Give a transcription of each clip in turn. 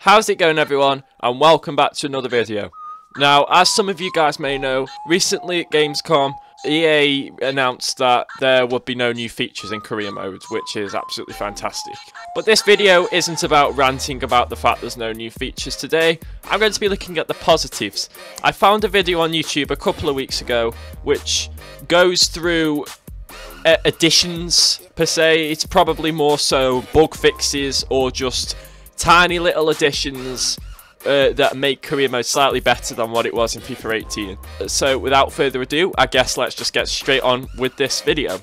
How's it going, everyone, and welcome back to another video. Now, as some of you guys may know, recently at Gamescom, EA announced that there would be no new features in career mode, which is absolutely fantastic. But this video isn't about ranting about the fact there's no new features today. I'm going to be looking at the positives. I found a video on YouTube a couple of weeks ago which goes through additions per se. It's probably more so bug fixes or just tiny little additions that make career mode slightly better than what it was in FIFA 18. So without further ado, I guess let's just get straight on with this video.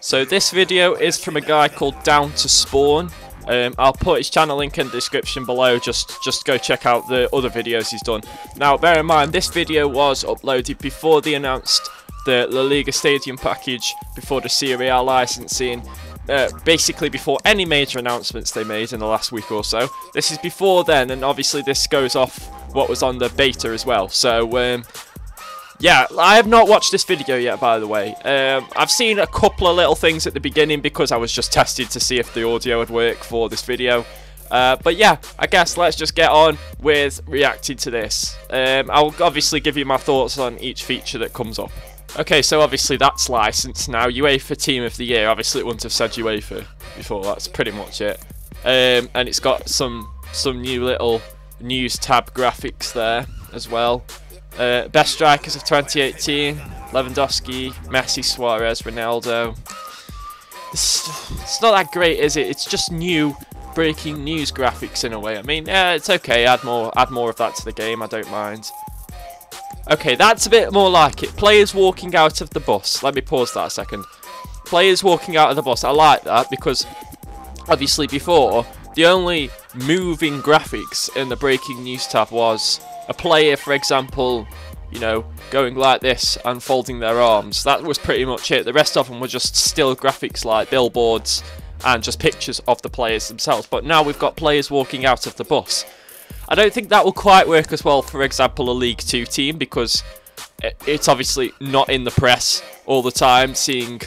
So this video is from a guy called Down to Spawn. I'll put his channel link in the description below, just go check out the other videos he's done. Now bear in mind, this video was uploaded before they announced the La Liga Stadium package, before the Serie A licensing, basically before any major announcements they made in the last week or so. This is before then, and obviously this goes off what was on the beta as well. So yeah, I have not watched this video yet, by the way. I've seen a couple of little things at the beginning because I was just testing to see if the audio would work for this video. But yeah, I guess let's just get on with reacting to this. I'll obviously give you my thoughts on each feature that comes up. Okay, so obviously that's licensed now. UEFA Team of the Year. Obviously it wouldn't have said UEFA before. That's pretty much it. And it's got some new little news tab graphics there as well. Best strikers of 2018: Lewandowski, Messi, Suarez, Ronaldo. It's not that great, is it? It's just new breaking news graphics in a way. I mean, yeah, it's okay. Add more of that to the game. I don't mind. Okay, that's a bit more like it. Players walking out of the bus. Let me pause that a second. Players walking out of the bus. I like that because obviously before, the only moving graphics in the breaking news tab was a player, for example, you know, going like this and folding their arms. That was pretty much it. The rest of them were just still graphics like billboards and just pictures of the players themselves. But now we've got players walking out of the bus. I don't think that will quite work as well, for example, a League 2 team, because it's obviously not in the press all the time, seeing...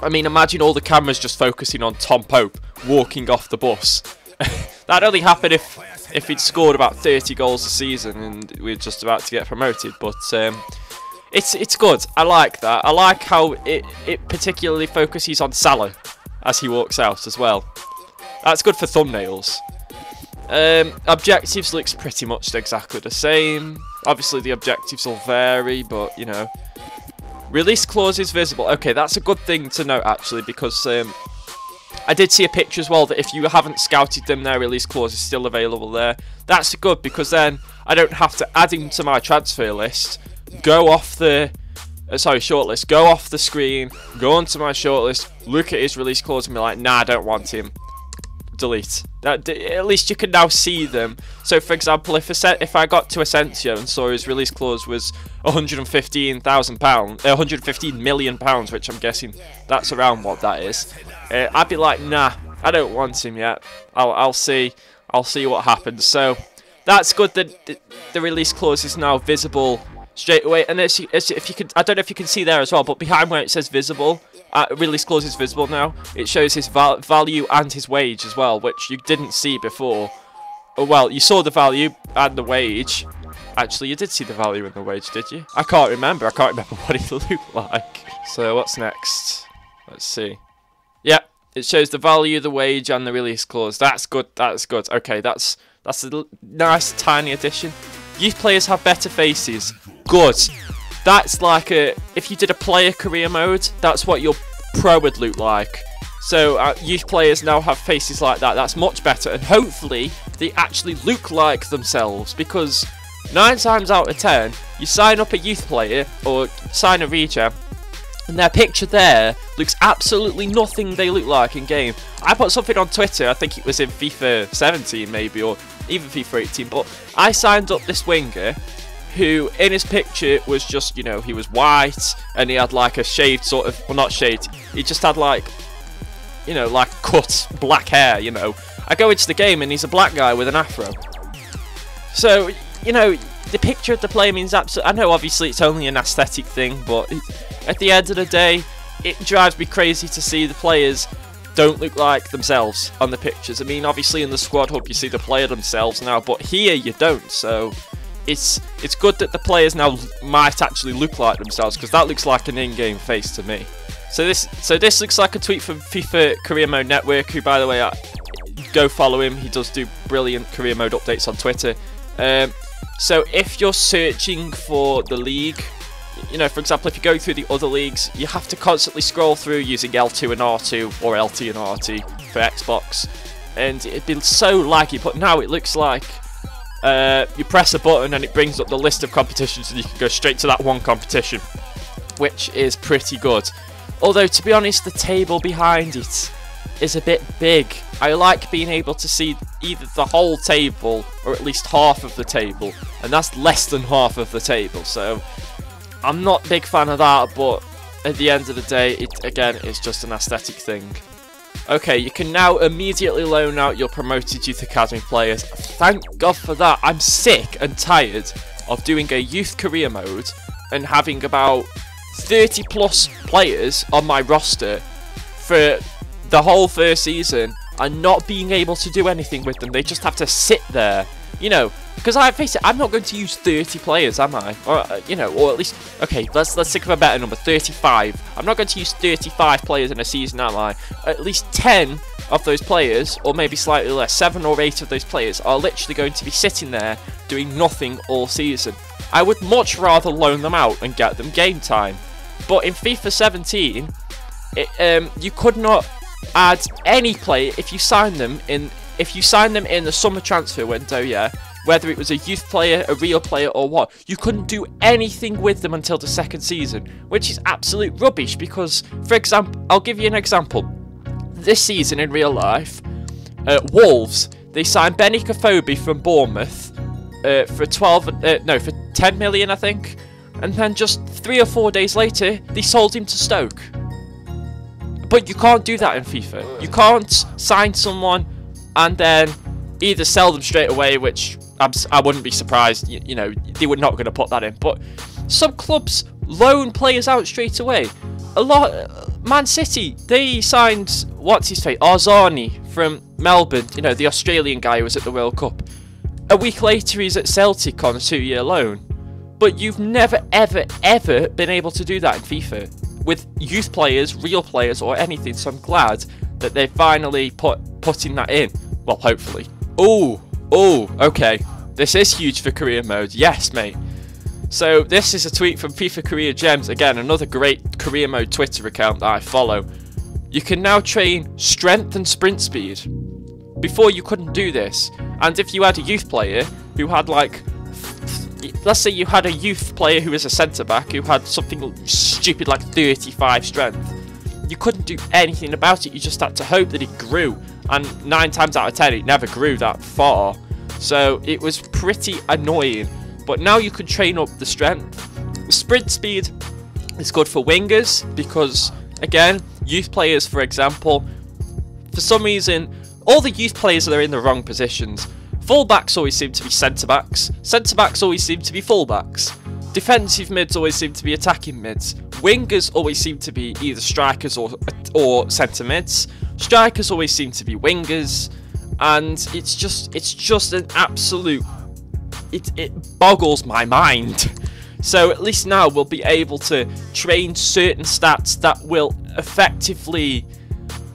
I mean, imagine all the cameras just focusing on Tom Pope walking off the bus. That'd only happen if he'd scored about 30 goals a season and we're just about to get promoted, but it's good. I like that. I like how it particularly focuses on Salah as he walks out as well. That's good for thumbnails. Objectives looks pretty much exactly the same. Obviously the objectives will vary, but you know. Release clauses visible. Okay, that's a good thing to note actually, because I did see a picture as well that if you haven't scouted them, their release clause is still available there. That's good because then I don't have to add him to my transfer list, go off the shortlist, go off the screen, go onto my shortlist, look at his release clause and be like, nah, I don't want him. Delete. At least you can now see them. So for example, if I got to Asensio and saw his release clause was £115,000, 115 million pounds, which I'm guessing that's around what that is, I'd be like, nah, I don't want him yet. I'll see what happens. So that's good that the release clause is now visible straight away. And if you could, I don't know if you can see there as well, but behind where it says visible, release clause is visible now. It shows his value and his wage as well, which you didn't see before. Oh, well, you saw the value and the wage. Actually, you did see the value and the wage, did you? I can't remember. I can't remember what he looked like. So what's next? Let's see. Yep, it shows the value, the wage, and the release clause. That's good. That's good. Okay, that's a nice tiny addition. Youth players have better faces. Good. That's like if you did a player career mode, that's what your pro would look like. So youth players now have faces like that. That's much better, and hopefully they actually look like themselves, because 9 times out of 10 you sign up a youth player or sign a regen and their picture there looks absolutely nothing they look like in game. I put something on Twitter, I think it was in FIFA 17 maybe, or even FIFA 18, but I signed up this winger who in his picture was just, you know, he was white and he had like a shaved sort of, well, not shaved, he just had like, you know, like cut black hair, you know. I go into the game and he's a black guy with an afro. So, you know, the picture of the player means absolutely, I know obviously it's only an aesthetic thing, but at the end of the day, it drives me crazy to see the players don't look like themselves on the pictures. I mean, obviously in the squad hub you see the player themselves now, but here you don't. So it's good that the players now might actually look like themselves, because that looks like an in-game face to me. So this looks like a tweet from FIFA Career Mode Network, who, by the way, go follow him. He does do brilliant career mode updates on Twitter. So if you're searching for the league, you know, for example, if you go through the other leagues, you have to constantly scroll through using L2 and R2 or LT and RT for Xbox, and it'd be so laggy. But now it looks like you press a button and it brings up the list of competitions, and you can go straight to that one competition, which is pretty good. Although, to be honest, the table behind it is a bit big. I like being able to see either the whole table or at least half of the table, and that's less than half of the table, so I'm not a big fan of that. But at the end of the day, it again is just an aesthetic thing. Okay, you can now immediately loan out your promoted Youth Academy players. Thank God for that. I'm sick and tired of doing a youth career mode and having about 30 plus players on my roster for the whole first season and not being able to do anything with them. They just have to sit there, you know, because I face it, I'm not going to use 30 players, am I? Or you know, or at least, okay, let's think of a better number, 35. I'm not going to use 35 players in a season, am I? At least 10 of those players, or maybe slightly less, 7 or 8 of those players are literally going to be sitting there doing nothing all season. I would much rather loan them out and get them game time. But in FIFA 17, you could not add any player if you sign them in the summer transfer window, yeah, whether it was a youth player, a real player, or what. You couldn't do anything with them until the second season, which is absolute rubbish. Because, for example, I'll give you an example. This season in real life, Wolves, they signed Benny Kofobi from Bournemouth for 10 million, I think, and then just 3 or 4 days later, they sold him to Stoke. But you can't do that in FIFA. You can't sign someone and then either sell them straight away, which I wouldn't be surprised, you know, they were not going to put that in. But some clubs loan players out straight away. Man City, they signed, what's his face, Arzani from Melbourne, you know, the Australian guy who was at the World Cup. A week later, he's at Celtic on a 2-year loan. But you've never, ever, ever been able to do that in FIFA with youth players, real players, or anything. So I'm glad that they're finally putting that in. Well, hopefully. Oh, okay. This is huge for career mode. Yes, mate. So this is a tweet from FIFA Career Gems. Again, another great career mode Twitter account that I follow. You can now train strength and sprint speed. Before you couldn't do this. And if you had a youth player who had like, let's say you had a youth player who was a centre-back who had something stupid like 35 strength, you couldn't do anything about it. You just had to hope that it grew, and 9 times out of 10 it never grew that far, so it was pretty annoying. But now you can train up the strength. Sprint speed is good for wingers because, again, youth players, for example, for some reason all the youth players are in the wrong positions. Fullbacks always seem to be centre-backs. Centre-backs always seem to be fullbacks. Defensive mids always seem to be attacking mids. Wingers always seem to be either strikers or centre mids. Strikers always seem to be wingers. And it's just an absolute... It boggles my mind. So at least now we'll be able to train certain stats that will effectively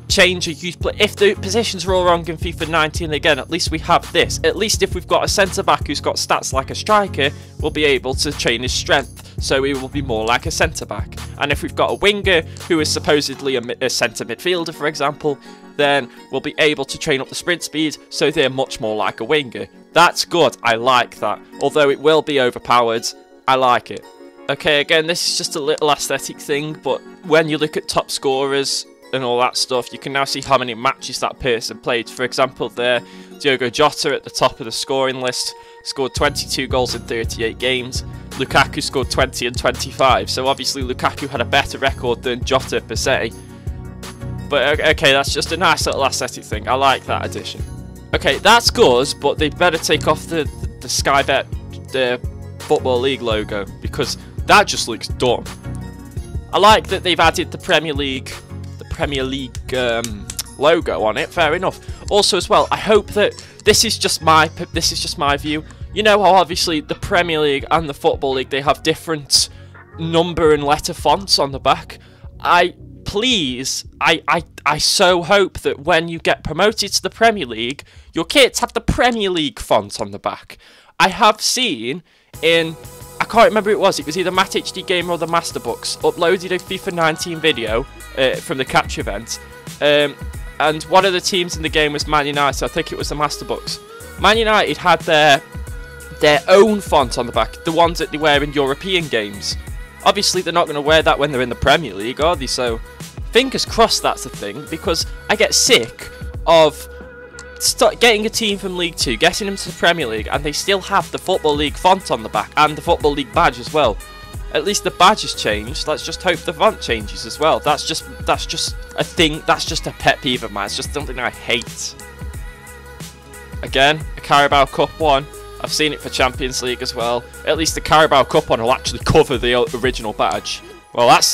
change a youth player. If the positions are all wrong in FIFA 19 again, at least we have this. At least if we've got a centre-back who's got stats like a striker, we'll be able to train his strength, so he will be more like a centre-back. And if we've got a winger who is supposedly a centre midfielder, for example, then we'll be able to train up the sprint speed, so they're much more like a winger. That's good, I like that. Although it will be overpowered, I like it. Okay, again, this is just a little aesthetic thing, but when you look at top scorers and all that stuff, you can now see how many matches that person played. For example, there, Diogo Jota at the top of the scoring list scored 22 goals in 38 games. Lukaku scored 20 and 25, so obviously Lukaku had a better record than Jota per se. But okay, that's just a nice little aesthetic thing. I like that addition. Okay, that's good, but they better take off the Sky Bet Football League logo, because that just looks dumb. I like that they've added the Premier League logo on it. Fair enough. Also, as well, I hope that this is just my view. You know how obviously the Premier League and the Football League, they have different number and letter fonts on the back. I so hope that when you get promoted to the Premier League, your kits have the Premier League font on the back. I have seen in, I can't remember who it was either Matt HD Gamer or the Masterbooks, uploaded a FIFA 19 video from the catch event, and one of the teams in the game was Man United. I think it was the Masterbooks. Man United had their own font on the back, the ones that they wear in European games. Obviously, they're not going to wear that when they're in the Premier League, are they? So, fingers crossed that's the thing, because I get sick of getting a team from League 2, getting them to the Premier League, and they still have the Football League font on the back, and the Football League badge as well. At least the badge has changed. Let's just hope the font changes as well. That's just a thing, that's just a pet peeve of mine. It's just something I hate. Again, a Carabao Cup one. I've seen it for Champions League as well. At least the Carabao Cup one will actually cover the original badge. Well, that's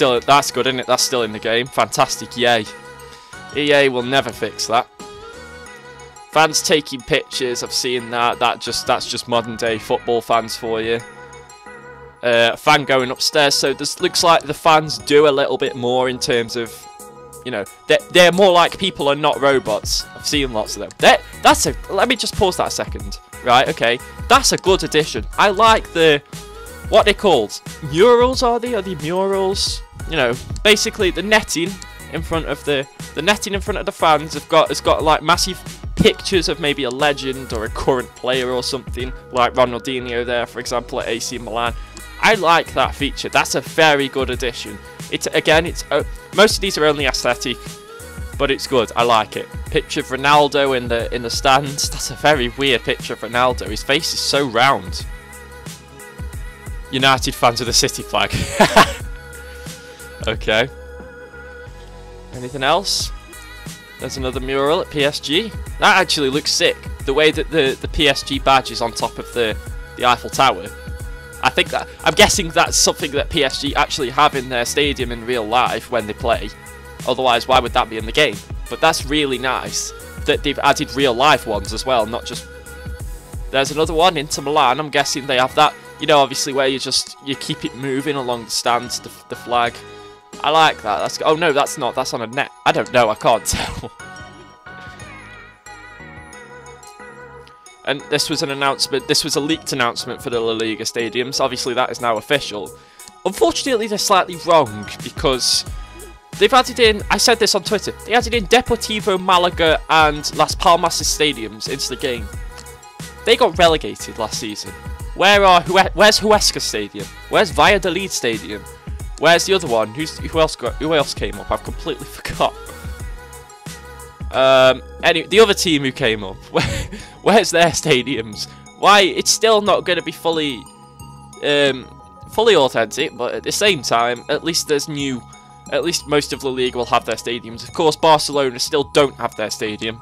good, isn't it? That's still in the game. Fantastic, yay. EA will never fix that. Fans taking pictures, I've seen that. That's just modern day football fans for you. Fan going upstairs, so this looks like the fans do a little bit more in terms of, you know, they're more like people and not robots. I've seen lots of them. Let me just pause that a second. Right, okay. That's a good addition. I like the, what they called? Murals, are they? Are they murals? You know, basically the netting in front of the fans has got like massive pictures of maybe a legend or a current player or something, like Ronaldinho there, for example, at AC Milan. I like that feature. That's a very good addition. It's most of these are only aesthetic, but it's good. I like it. Picture of Ronaldo in the stands. That's a very weird picture of Ronaldo. His face is so round. United fans with the City flag. Okay. Anything else? There's another mural at PSG. That actually looks sick. The way that the PSG badge is on top of the Eiffel Tower. I'm guessing that's something that PSG actually have in their stadium in real life when they play. Otherwise, why would that be in the game? But that's really nice that they've added real life ones as well, not just... There's another one, Inter Milan. I'm guessing they have that, you know, obviously where you keep it moving along the stands, the flag. I like that. Oh no, that's not. That's on a net. I don't know. I can't tell. And this was an announcement. This was a leaked announcement for the La Liga stadiums. Obviously, that is now official. Unfortunately, they're slightly wrong because they've added in. I said this on Twitter. They added in Deportivo Malaga and Las Palmas' stadiums into the game. They got relegated last season. Where's Huesca Stadium? Where's Valladolid Stadium? Where's the other one? Who else came up? I've completely forgot. Anyway, the other team who came up. Where's their stadiums? Why? It's still not going to be fully authentic, but at the same time, at least there's new. At least most of La Liga will have their stadiums. Of course, Barcelona still don't have their stadium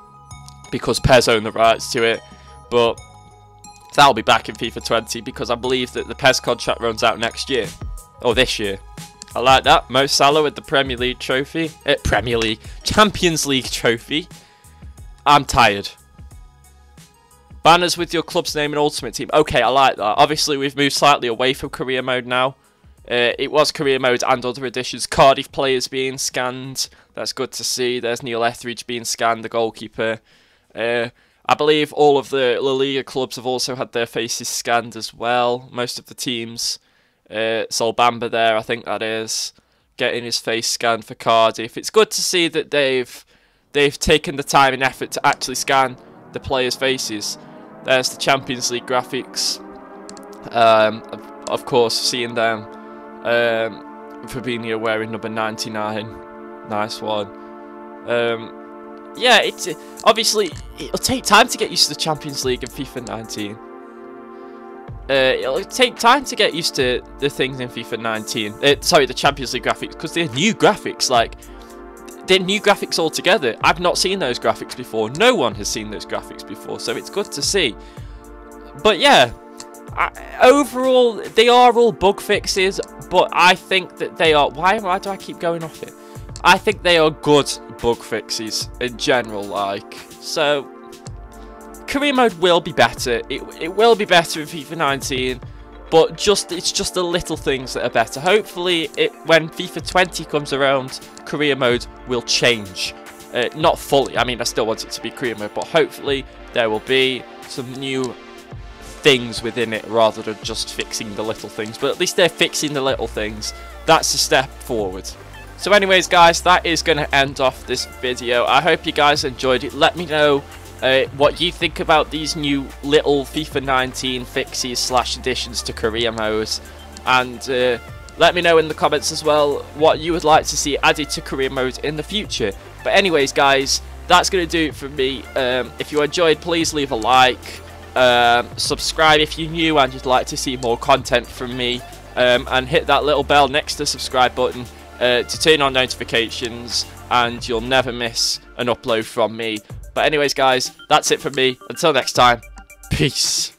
because PES own the rights to it, but that'll be back in FIFA 20 because I believe that the PES contract runs out next year. Or this year. I like that. Mo Salah with the Premier League trophy. Champions League trophy. I'm tired. Banners with your club's name and Ultimate Team. Okay, I like that. Obviously, we've moved slightly away from career mode now. It was career mode and other additions. Cardiff players being scanned. That's good to see. There's Neil Etheridge being scanned, the goalkeeper. I believe all of the La Liga clubs have also had their faces scanned as well. Most of the teams. Sol Bamba there, I think that is, getting his face scanned for Cardiff. It's good to see that they've taken the time and effort to actually scan the players' faces. There's the Champions League graphics. Of course, seeing them. Fabinho wearing number 99. Nice one. Yeah, it's obviously it'll take time to get used to the Champions League in FIFA 19. It'll take time to get used to the things in FIFA 19. Sorry, the Champions League graphics, because they're new graphics. Like, they're new graphics altogether. I've not seen those graphics before. No one has seen those graphics before, so it's good to see. But yeah, overall, they are all bug fixes, but I think that they are... Why do I keep going off it? I think they are good bug fixes in general, like. So, career mode will be better. It will be better in FIFA 19, but it's just the little things that are better. Hopefully, when FIFA 20 comes around, career mode will change. Not fully. I mean, I still want it to be career mode, but hopefully there will be some new things within it rather than just fixing the little things. But at least they're fixing the little things. That's a step forward. So anyways, guys, that is going to end off this video. I hope you guys enjoyed it. Let me know what you think about these new little FIFA 19 fixes / additions to career mode, and let me know in the comments as well what you would like to see added to career mode in the future. But anyways, guys, that's going to do it for me. If you enjoyed, please leave a like, subscribe if you're new and you'd like to see more content from me, and hit that little bell next to the subscribe button to turn on notifications, and you'll never miss an upload from me. But anyways, guys, that's it from me. Until next time, peace.